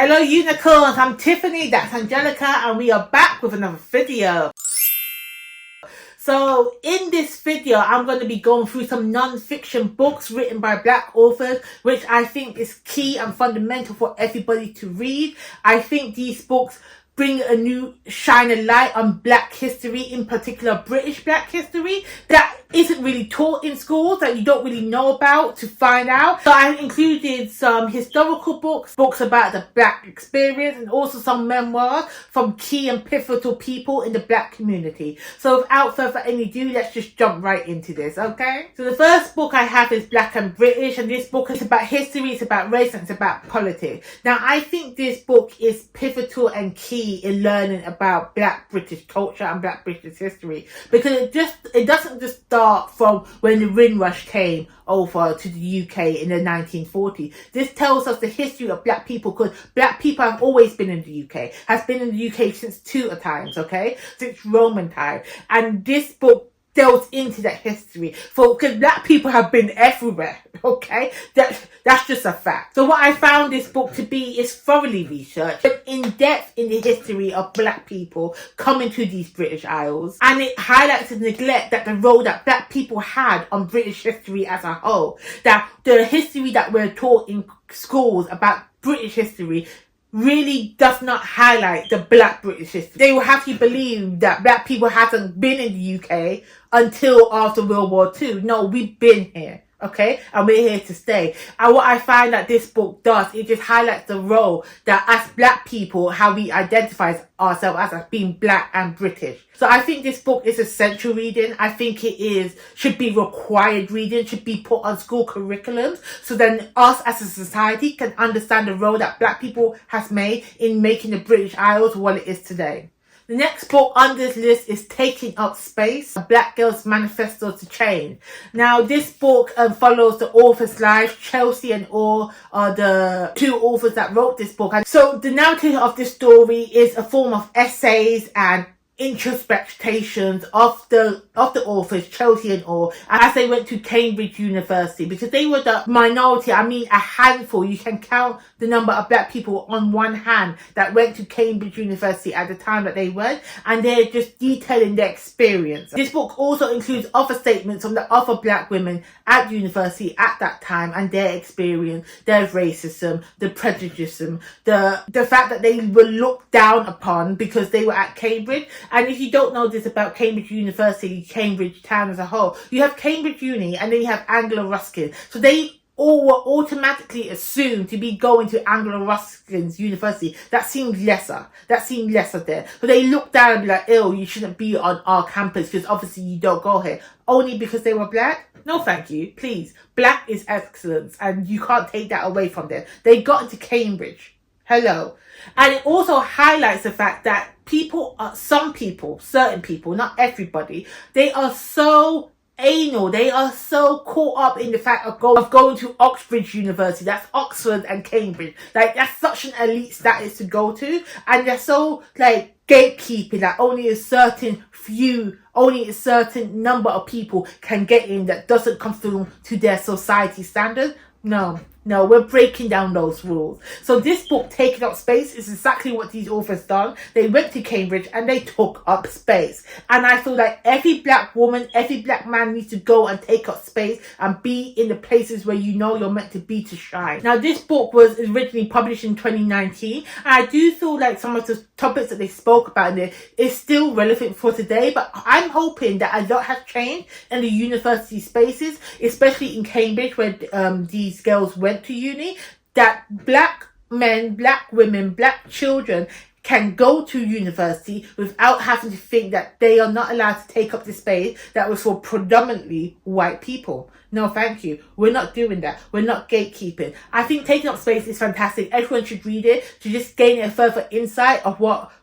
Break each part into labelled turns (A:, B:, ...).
A: Hello unicorns, I'm Tiffany, that's Angelica, and we are back with another video. So in this video, I'm going to be going through some non-fiction books written by Black authors, which I think is key and fundamental for everybody to read. I think these books bring a new shine of light on Black history, in particular British Black history, that isn't really taught in schools, that you don't really know about to find out. So I included some historical books, books about the Black experience, and also some memoirs from key and pivotal people in the Black community. So without further ado, let's just jump right into this, okay? So the first book I have is Black and British, and this book is about history, it's about race, and it's about politics. Now I think this book is pivotal and key in learning about Black British culture and Black British history, because it doesn't just start from when the Windrush came over to the UK in the 1940s. This tells us the history of Black people, because Black people have always been in the UK, has been in the UK since Tudor times, okay, since Roman time, and this book delves into that history, because Black people have been everywhere, okay? That's just a fact. So what I found this book to be is thoroughly researched, in depth in the history of Black people coming to these British Isles, and it highlights the neglect that the role that Black people had on British history as a whole. That the history that we're taught in schools about British history really does not highlight the Black British history. They will have you believe that Black people hasn't been in the UK until after World War II. No, we've been here, okay? And we're here to stay. And what I find that this book does, it just highlights the role that as Black people, how we identify ourselves as being Black and British. So I think this book is essential reading. I think it should be required reading, should be put on school curriculums, so then us as a society can understand the role that Black people has made in making the British Isles what it is today. The next book on this list is Taking Up Space, A Black Girl's Manifesto to Change. Now, this book follows the author's life. Tracey and Or are the two authors that wrote this book. And so the narrative of this story is a form of essays and introspections of the authors, Tracey and Or, as they went to Cambridge University, because they were the minority. I mean, a handful. You can count the number of Black people on one hand that went to Cambridge University at the time that they went, and they're just detailing their experience. This book also includes other statements from the other Black women at university at that time and their experience, their racism, the prejudice, the fact that they were looked down upon because they were at Cambridge. And if you don't know this about Cambridge University, Cambridge town as a whole, you have Cambridge Uni and then you have Anglo Ruskin. So they all were automatically assumed to be going to Anglo Ruskin's University. That seemed lesser. There. So they looked down and be like, ew, you shouldn't be on our campus because obviously you don't go here. Only because they were Black? No, thank you. Please. Black is excellence and you can't take that away from them. They got into Cambridge. Hello. And it also highlights the fact that certain people, not everybody, they are so anal, they are so caught up in the fact of going to Oxbridge University, that's Oxford and Cambridge, like that's such an elite status to go to, and they're so like gatekeeping that only a certain number of people can get in that doesn't conform to their society standards. No, we're breaking down those rules. So this book, Taking Up Space, is exactly what these authors done. They went to Cambridge and they took up space. And I feel like every Black woman, every Black man needs to go and take up space and be in the places where you know you're meant to be to shine. Now, this book was originally published in 2019. And I do feel like some of the topics that they spoke about in there is still relevant for today. But I'm hoping that a lot has changed in the university spaces, especially in Cambridge, where these girls went to uni, that Black men, Black women, Black children can go to university without having to think that they are not allowed to take up the space that was for predominantly white people. No, thank you. We're not doing that. We're not gatekeeping. I think Taking Up Space is fantastic. Everyone should read it to just gain a further insight of what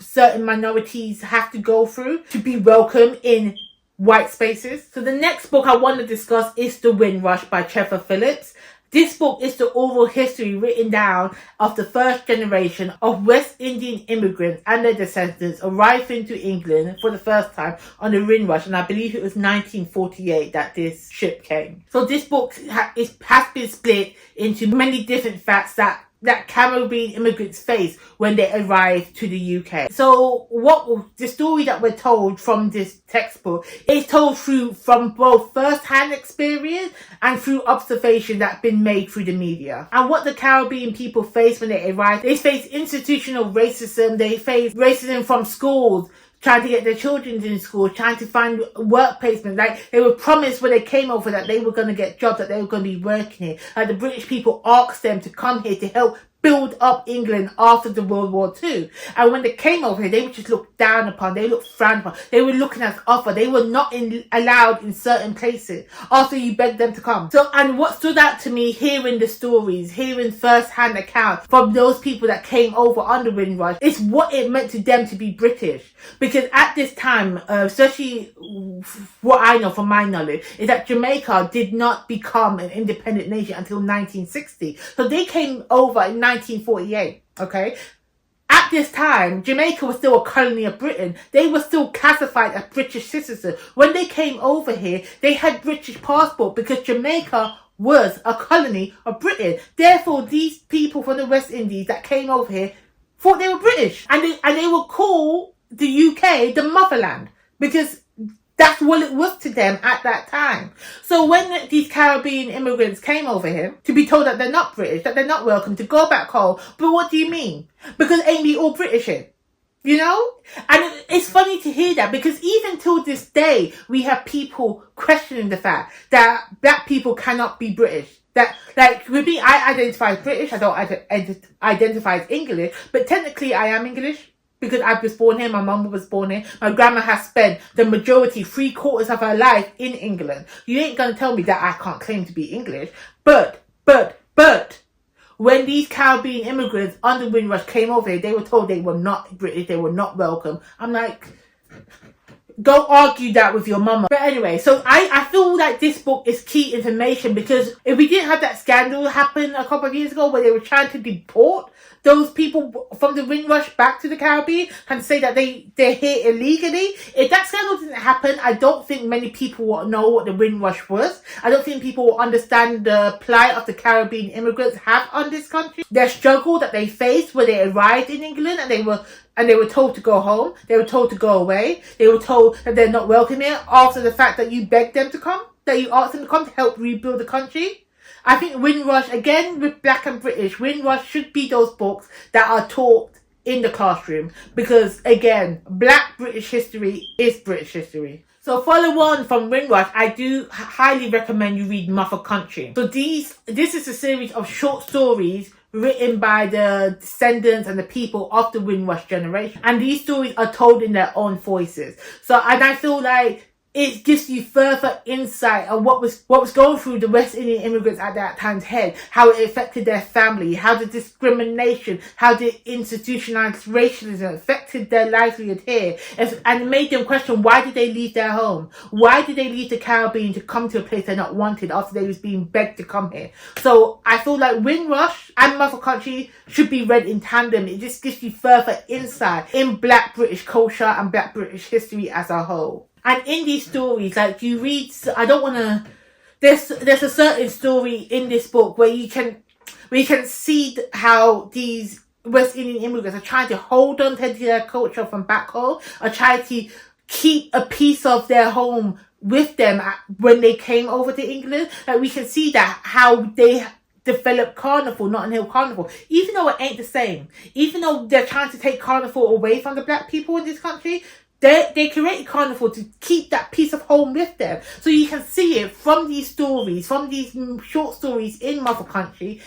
A: certain minorities have to go through to be welcome in white spaces. So the next book I want to discuss is The Windrush by Trevor Phillips. This book is the oral history written down of the first generation of West Indian immigrants and their descendants arriving to England for the first time on the Windrush, and I believe it was 1948 that this ship came. So this book has been split into many different facts that that Caribbean immigrants face when they arrive to the UK. So what the story that we're told from this textbook is told from both first-hand experience and through observation that's been made through the media. And what the Caribbean people face when they arrive, they face institutional racism, they face racism from schools, trying to get their children in school, trying to find work placement. Like, they were promised when they came over that they were going to get jobs, that they were going to be working here. Like, the British people asked them to come here to help build up England after the World War II. And when they came over here, they were just looked down upon, they looked frowned upon, they were looking as offer, they were not allowed in certain places after you begged them to come. So, and what stood out to me, hearing the stories, hearing first-hand accounts from those people that came over under Windrush, is what it meant to them to be British. Because at this time, especially what I know from my knowledge, is that Jamaica did not become an independent nation until 1960. So they came over in 1948, okay? At this time, Jamaica was still a colony of Britain. They were still classified as British citizens. When they came over here, they had British passport because Jamaica was a colony of Britain. Therefore, these people from the West Indies that came over here thought they were British. And they would call the UK the motherland because that's what it was to them at that time. So when these Caribbean immigrants came over here to be told that they're not British, that they're not welcome, to go back home, but what do you mean? Because ain't we all British here? You know? And it's funny to hear that, because even till this day, we have people questioning the fact that black people cannot be British. That, like, with me, I identify as British, I don't identify as English, but technically I am English. Because I was born here, my mum was born here, my grandma has spent the majority, 3/4 of her life in England. You ain't gonna tell me that I can't claim to be English. But, when these Caribbean immigrants under Windrush came over here, they were told they were not British, they were not welcome. I'm like, go argue that with your mama. But anyway, so I feel like this book is key information, because if we didn't have that scandal happen a couple of years ago where they were trying to deport those people from the Windrush back to the Caribbean and say that they're here illegally, if that scandal didn't happen, I don't think many people will know what the Windrush was. I don't think people will understand the plight of the Caribbean immigrants have on this country. Their struggle that they faced when they arrived in England and they were told to go home. They were told to go away. They were told that they're not welcome here after the fact that you begged them to come, that you asked them to come to help rebuild the country. I think Windrush, again with Black and British, Windrush should be those books that are taught in the classroom, because again, Black British history is British history. So follow on from Windrush, I do highly recommend you read Mother Country. So this is a series of short stories written by the descendants and the people of the Windrush generation. And these stories are told in their own voices. So, and I feel like it gives you further insight on what was going through the West Indian immigrants at that time's head, how it affected their family, how the discrimination, how the institutionalized racialism affected their livelihood here, and made them question, why did they leave their home? Why did they leave the Caribbean to come to a place they're not wanted after they was being begged to come here? So I feel like Windrush and Mother Country should be read in tandem. It just gives you further insight in Black British culture and Black British history as a whole. And in these stories, like, you read, there's a certain story in this book where you can see how these West Indian immigrants are trying to hold on to their culture from back home, are trying to keep a piece of their home with them when they came over to England. Like, we can see that how they developed Carnival, Notting Hill Carnival, even though it ain't the same, even though they're trying to take Carnival away from the Black people in this country. They created Carnival to keep that piece of home with them. So you can see it from these stories, from these short stories in Mother Country,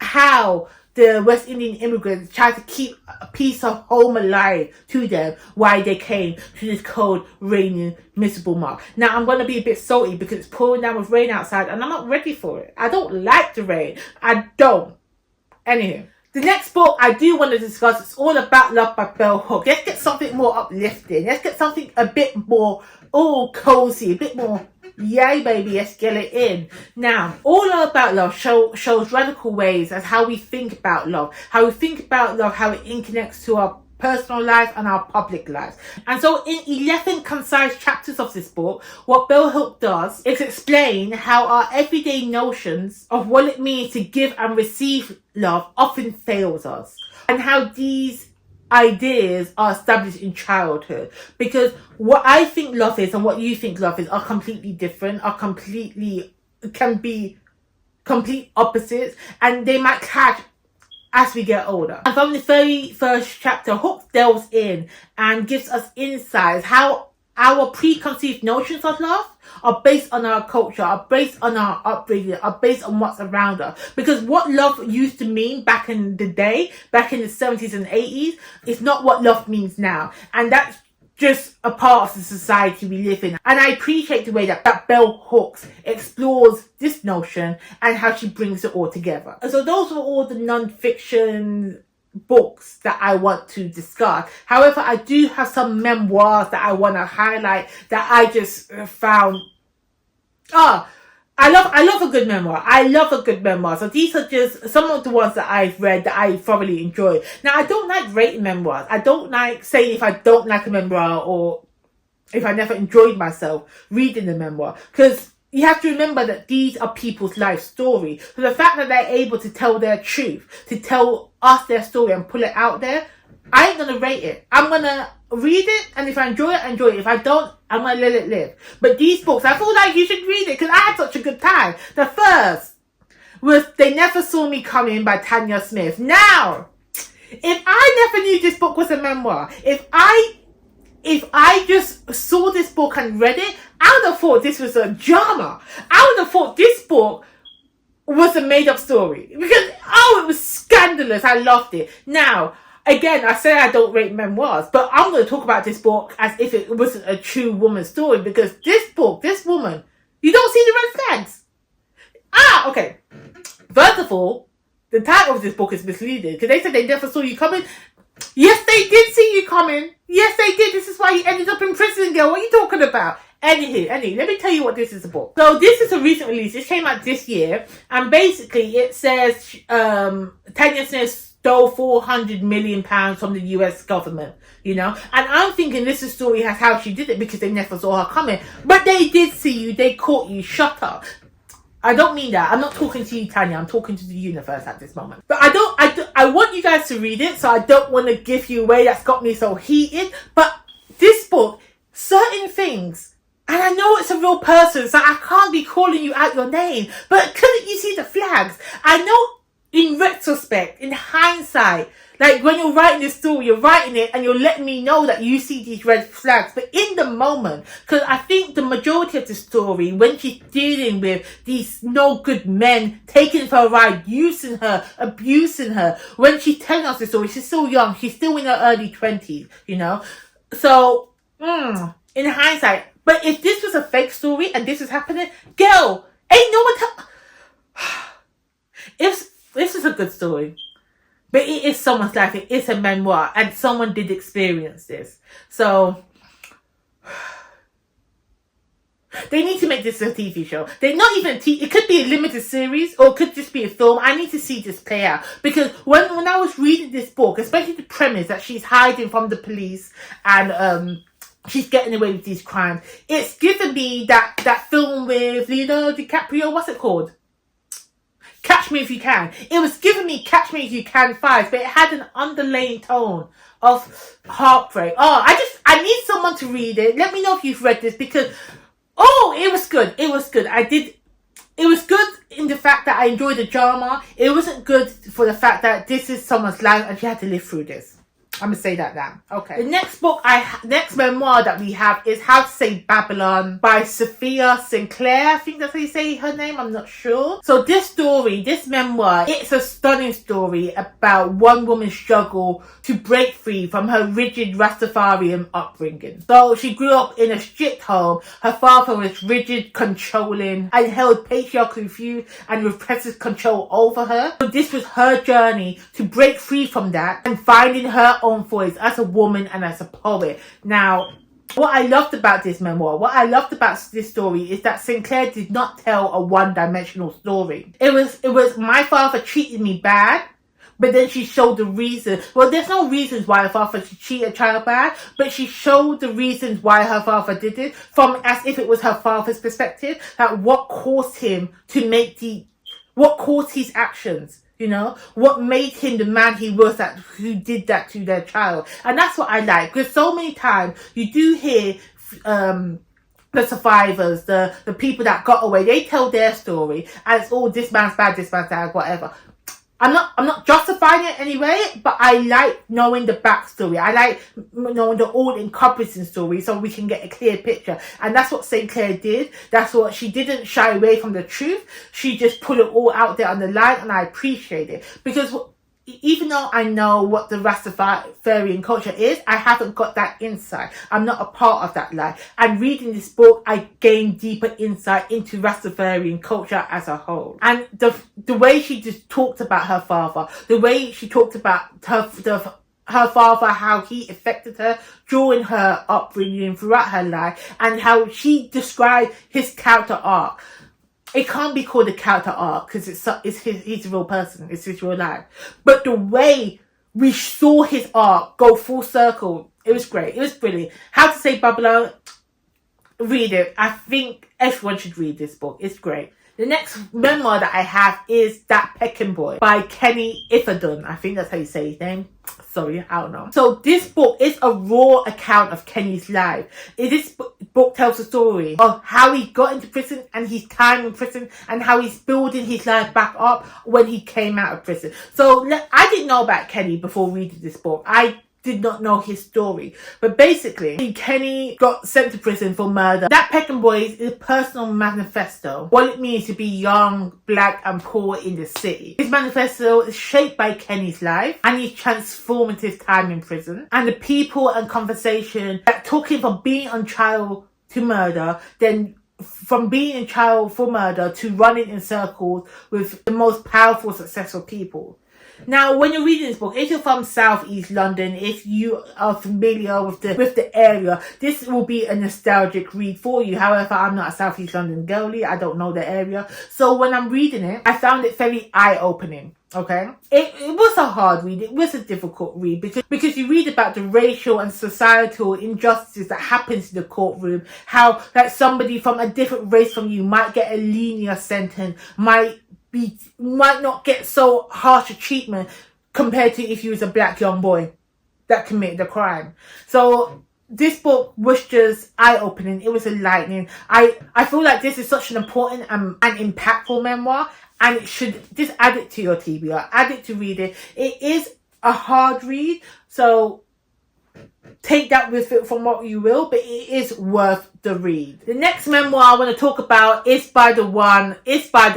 A: how the West Indian immigrants tried to keep a piece of home alive to them while they came to this cold, raining, miserable mark. Now, I'm going to be a bit salty because it's pouring down with rain outside and I'm not ready for it. I don't like the rain. I don't. Anywho. The next book I do want to discuss is All About Love by Bell Hooks. Let's get something more uplifting. Let's get something a bit more, cozy, a bit more, yay baby, let's get it in. Now, All About Love shows radical ways as how we think about love, how it connects to our personal lives and our public lives. And so in 11 concise chapters of this book, what Bell Hooks does is explain how our everyday notions of what it means to give and receive love often fails us, and how these ideas are established in childhood. Because what I think love is and what you think love is are completely different, can be complete opposites, and they might clash as we get older. And from the very first chapter, Hooks delves in and gives us insights how our preconceived notions of love are based on our culture, are based on our upbringing, are based on what's around us. Because what love used to mean back in the day, back in the 70s and 80s, is not what love means now. And that's just a part of the society we live in. And I appreciate the way that Bell Hooks explores this notion and how she brings it all together. And so those were all the non-fiction books that I want to discuss. However, I do have some memoirs that I want to highlight that I just found... I love a good memoir. I love a good memoir. So these are just some of the ones that I've read that I thoroughly enjoy. Now, I don't like rating memoirs. I don't like saying if I don't like a memoir or if I never enjoyed myself reading the memoir. Because you have to remember that these are people's life story. So the fact that they're able to tell their truth, to tell us their story and pull it out there, I ain't going to rate it. I'm going to read it, and if I enjoy it, I enjoy it. If I don't, I'm going to let it live. But these books, I feel like you should read it because I had such a good time. The first was They Never Saw Me Coming by Tanya Smith. Now, if I never knew this book was a memoir, if I just saw this book and read it, I would have thought this was a drama. I would have thought this book was a made-up story. Because, it was scandalous. I loved it. Now, again, I say I don't rate memoirs, but I'm going to talk about this book as if it wasn't a true woman's story, because this book, this woman, you don't see the red flags. Okay. First of all, the title of this book is misleading, because they said they never saw you coming. Yes, they did see you coming. Yes, they did. This is why you ended up in prison, girl. What are you talking about? Anywho, let me tell you what this is about. So this is a recent release. This came out this year, and basically it says Tanya Smith stole £400 million from the US government, you know? And I'm thinking this is story has how she did it because they never saw her coming. But they did see you, they caught you, shut up. I don't mean that. I'm not talking to you, Tanya. I'm talking to the universe at this moment. But I want you guys to read it, so I don't want to give you away. That's got me so heated. But this book, certain things, and I know it's a real person, so I can't be calling you out your name, but couldn't you see the flags? I know in retrospect, in hindsight, like when you're writing this story, you're writing it and you're letting me know that you see these red flags. But in the moment, because I think the majority of the story, when she's dealing with these no good men taking her for a ride, using her, abusing her, when she's telling us the story, she's so young, she's still in her early 20s, you know? So, in hindsight, but if this was a fake story and this was happening, girl, ain't no one This is a good story, but it is someone's life. It is a memoir, and someone did experience this. So they need to make this a TV show. They're not even it could be a limited series, or it could just be a film. I need to see this play out, because when I was reading this book, especially the premise that she's hiding from the police and she's getting away with these crimes, it's given me that film with Leonardo DiCaprio. What's it called? Catch Me If You Can. It was giving me Catch Me If You Can 5, but it had an underlying tone of heartbreak. I need someone to read it. Let me know if you've read this, because it was good. It was good. It was good in the fact that I enjoyed the drama. It wasn't good for the fact that this is someone's life and she had to live through this. I'm going to say that now. Okay. The next memoir that we have is How to Say Babylon by Safiya Sinclair. I think that's how you say her name. I'm not sure. So this memoir, it's a stunning story about one woman's struggle to break free from her rigid Rastafarian upbringing. So she grew up in a strict home. Her father was rigid, controlling, and held patriarchal views and repressive control over her. So this was her journey to break free from that and finding her own voice as a woman and as a poet. Now, what I loved about this memoir, what I loved about this story is that Sinclair did not tell a one-dimensional story. It was my father treated me bad, but then she showed the reason. Well, there's no reasons why her father should treat a child bad, but she showed the reasons why her father did it, from as if it was her father's perspective, that what caused him to what caused his actions. You know, what made him the man he was, that who did that to their child. And that's what I like, because so many times you do hear the survivors, the people that got away, they tell their story as, oh, this man's bad, whatever. I'm not justifying it anyway, but I like knowing the backstory. I like knowing the all-encompassing story so we can get a clear picture. And that's what Sinclair did. That's what she didn't shy away from the truth. She just put it all out there on the line, and I appreciate it. Because even though I know what the Rastafarian culture is, I haven't got that insight. I'm not a part of that life. And reading this book, I gained deeper insight into Rastafarian culture as a whole. And the way she just talked about her father, the way she talked about her father, how he affected her during her upbringing throughout her life, and how she described his character arc. It can't be called a character arc because he's a real person. It's his real life. But the way we saw his arc go full circle, it was great. It was brilliant. How to Say Babylon, read it. I think everyone should read this book. It's great. The next memoir that I have is That Peckham Boy by Imafidon. I think that's how you say his name. Sorry, I don't know. So this book is a raw account of Kenny's life. This book tells the story of how he got into prison and his time in prison, and how he's building his life back up when he came out of prison. So I didn't know about Kenny before reading this book. I did not know his story. But basically, Kenny got sent to prison for murder. That Peckham Boy is a personal manifesto. What it means to be young, black and poor in the city. His manifesto is shaped by Kenny's life and his transformative time in prison. And the people and conversation that took him from being on trial to murder, then from being in trial for murder to running in circles with the most powerful, successful people. Now, when you're reading this book, if you're from South East London, if you are familiar with the area, this will be a nostalgic read for you. However, I'm not a South East London girlie. I don't know the area. So when I'm reading it, I found it very eye-opening. Okay, it was a hard read. It was a difficult read because you read about the racial and societal injustices that happens in the courtroom. How that somebody from a different race from you might get a linear sentence, might not get so harsh a treatment compared to if you was a black young boy that committed the crime. So this book was just eye-opening. It was enlightening. I feel like this is such an important and impactful memoir, and it should just add it to your TBR, add it to read it. It is a hard read, so take that with it from what you will, but it is worth the read. The next memoir I want to talk about is by the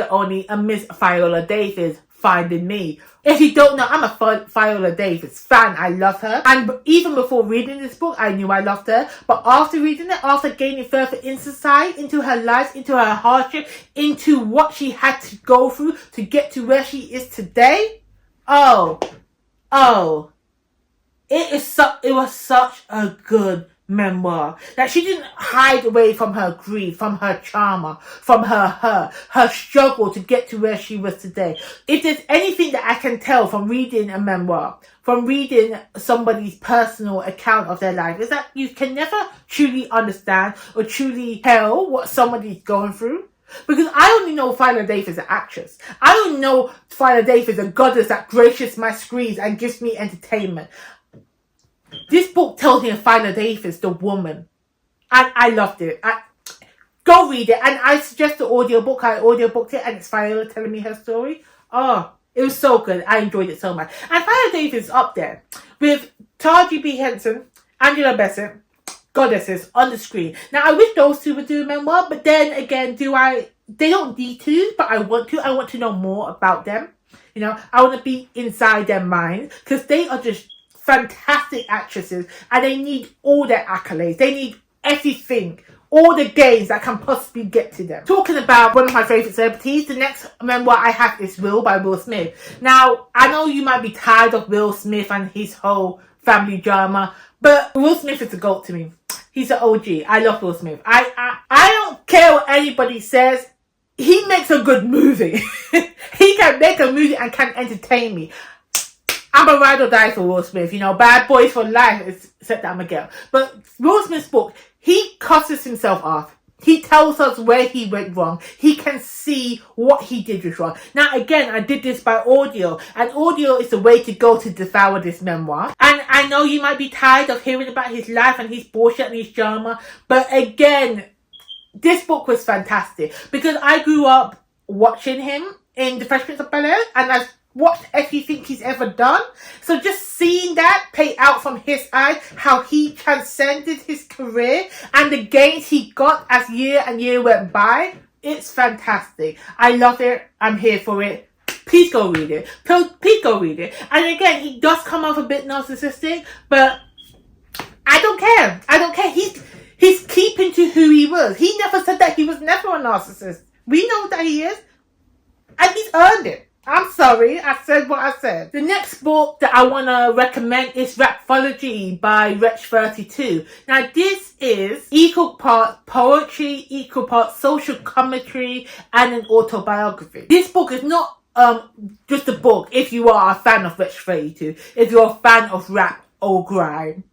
A: only, a Miss Viola Davis, Finding Me. If you don't know, I'm a Viola Davis fan. I love her. And even before reading this book, I knew I loved her. But after reading it, after gaining further insight into her life, into her hardship, into what she had to go through to get to where she is today, it was such a good memoir that she didn't hide away from her grief, from her trauma, from her struggle to get to where she was today. If there's anything that I can tell from reading a memoir, from reading somebody's personal account of their life, is that you can never truly understand or truly tell what somebody's going through. Because I only know Viola Davis as an actress. I don't know Viola Davis as a goddess that graces my screens and gives me entertainment. This book tells me of Viola Davis, the woman. And I loved it. Go read it. And I suggest the audiobook. I audiobooked it and it's Viola telling me her story. Oh, it was so good. I enjoyed it so much. And Viola Davis is up there with Taraji P. Henson, Angela Bassett, goddesses on the screen. Now, I wish those two would do a memoir, but then again, they don't need to, but I want to. I want to know more about them. You know, I want to be inside their minds because they are just fantastic actresses and they need all their accolades. They need everything, all the gains that can possibly get to them. Talking about one of my favourite celebrities, the next memoir I have is Will by Will Smith. Now, I know you might be tired of Will Smith and his whole family drama, but Will Smith is a GOAT to me. He's an OG. I love Will Smith. I don't care what anybody says. He makes a good movie. He can make a movie and can entertain me. I'm a ride or die for Will Smith. You know, bad boys for life, except that I'm a girl. But Will Smith's book, he cusses himself off. He tells us where he went wrong. He can see what he did was wrong. Now, again, I did this by audio. And audio is the way to go to devour this memoir. And I know you might be tired of hearing about his life and his bullshit and his drama. But again, this book was fantastic. Because I grew up watching him in The Fresh Prince of Bel-Air. And I've watched everything he's ever done. So just seeing that play out from his eyes, how he transcended his career and the gains he got as year and year went by, it's fantastic. I love it. I'm here for it. Please go read it. Please go read it. And again, he does come off a bit narcissistic, but I don't care. I don't care. He's keeping to who he was. He never said that he was never a narcissist. We know that he is. And he's earned it. I'm sorry, I said what I said. The next book that I want to recommend is Rapology by Wretch32. Now, this is equal parts poetry, equal parts social commentary, and an autobiography. This book is not just a book if you are a fan of Wretch32, if you're a fan of rap or grime.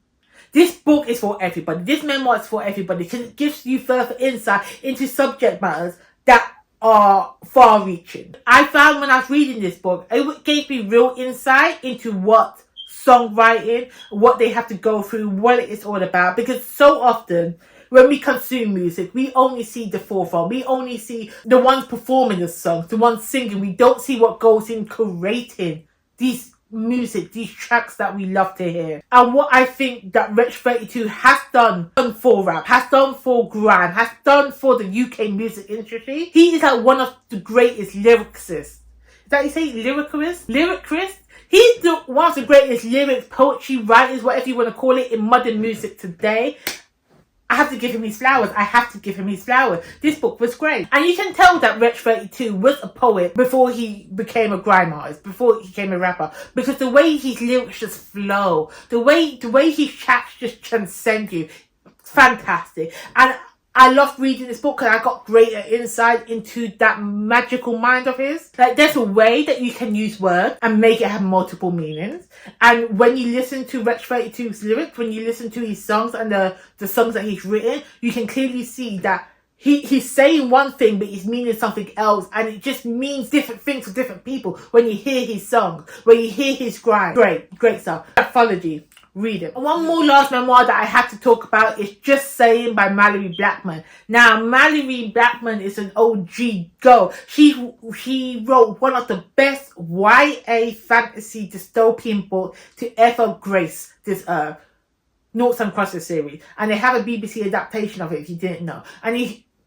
A: This book is for everybody. This memoir is for everybody because it gives you further insight into subject matters that are far-reaching. I found when I was reading this book, it gave me real insight into what songwriting, what they have to go through, what it is all about. Because so often, when we consume music, we only see the forefront. We only see the ones performing the songs, the ones singing. We don't see what goes in creating these music, these tracks that we love to hear. And what I think that Wretch32 has done for rap, has done for grime, has done for the UK music industry, he is like one of the greatest lyricists. Is that you say lyricist? Lyricist? He's one of the greatest lyrics, poetry writers, whatever you want to call it, in modern music today. I have to give him his flowers. I have to give him his flowers. This book was great. And you can tell that Wretch32 was a poet before he became a grime artist, before he became a rapper. Because the way his lyrics just flow, the way his tracks just transcend you, it's fantastic. And I loved reading this book because I got greater insight into that magical mind of his. Like, there's a way that you can use words and make it have multiple meanings. And when you listen to Wretch32's lyrics, when you listen to his songs and the songs that he's written, you can clearly see that he's saying one thing, but he's meaning something else. And it just means different things for different people when you hear his songs, when you hear his grime. Great stuff. Rapology. Read it. And one more last memoir that I have to talk about is Just Saying by Mallory Blackman. Now, Mallory Blackman is an OG girl. She wrote one of the best YA fantasy dystopian books to ever grace this earth. Noughts and Crosses series. And they have a BBC adaptation of it if you didn't know.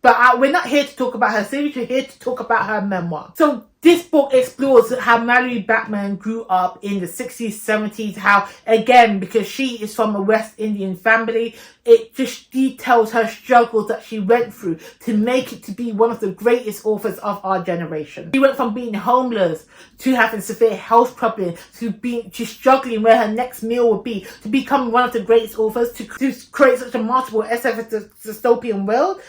A: But we're not here to talk about her series, we're here to talk about her memoir. So this book explores how Mallory Blackman grew up in the 60s, 70s, how, again, because she is from a West Indian family, it just details her struggles that she went through to make it to be one of the greatest authors of our generation. She went from being homeless to having severe health problems to struggling where her next meal would be, to become one of the greatest authors, to create such a multiple SF dystopian world.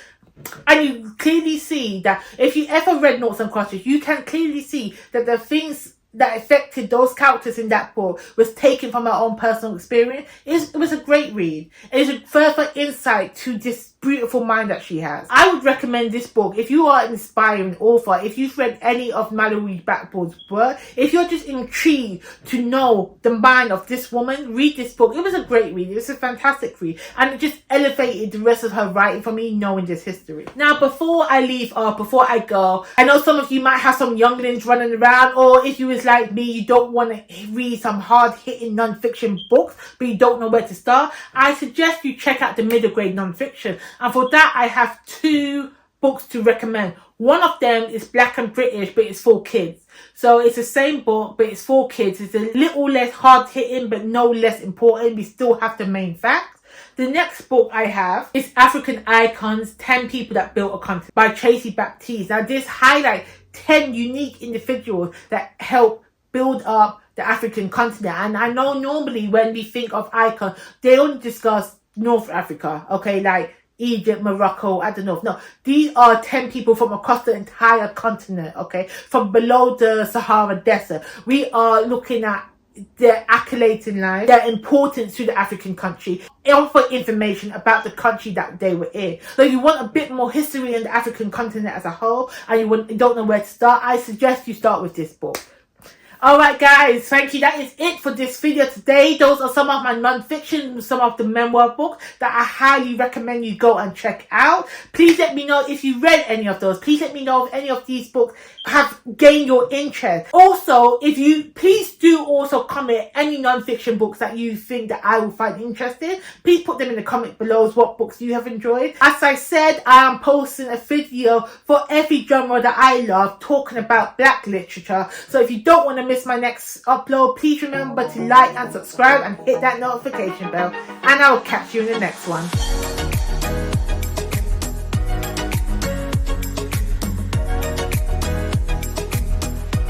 A: And you clearly see that if you ever read Noughts and Crosses, you can clearly see that the things that affected those characters in that book was taken from her own personal experience. It was a great read. It is a further insight to this beautiful mind that she has. I would recommend this book if you are an inspiring author, if you've read any of Mallory Blackman's work, if you're just intrigued to know the mind of this woman, read this book. It was a great read. It was a fantastic read. And it just elevated the rest of her writing for me, knowing this history. Now, before I leave off, before I go, I know some of you might have some younglings running around, or if you was like me, you don't want to read some hard-hitting non-fiction books, but you don't know where to start. I suggest you check out the middle grade non-fiction. And for that, I have 2 books to recommend. One of them is Black and British, but it's for kids. So it's the same book, but it's for kids. It's a little less hard-hitting, but no less important. We still have the main facts. The next book I have is African Icons, 10 People That Built a Continent by Tracey Baptiste. Now, this highlights 10 unique individuals that help build up the African continent. And I know normally when we think of icons, they only discuss North Africa, okay, like Egypt, Morocco, I don't know. No, these are 10 people from across the entire continent, okay, from below the Sahara Desert. We are looking at their accolades in life, their importance to the African country, offer information about the country that they were in. So if you want a bit more history in the African continent as a whole, and you don't know where to start, I suggest you start with this book. Alright guys, thank you. That is it for this video today. Those are some of my non-fiction, some of the memoir books that I highly recommend you go and check out. Please let me know if you read any of those. Please let me know if any of these books have gained your interest. Also, please do also comment any non-fiction books that you think that I will find interesting. Please put them in the comment below what books you have enjoyed. As I said, I am posting a video for every genre that I love, talking about black literature. So if you don't want to miss my next upload, please remember to like and subscribe and hit that notification bell, and I will catch you in the next one.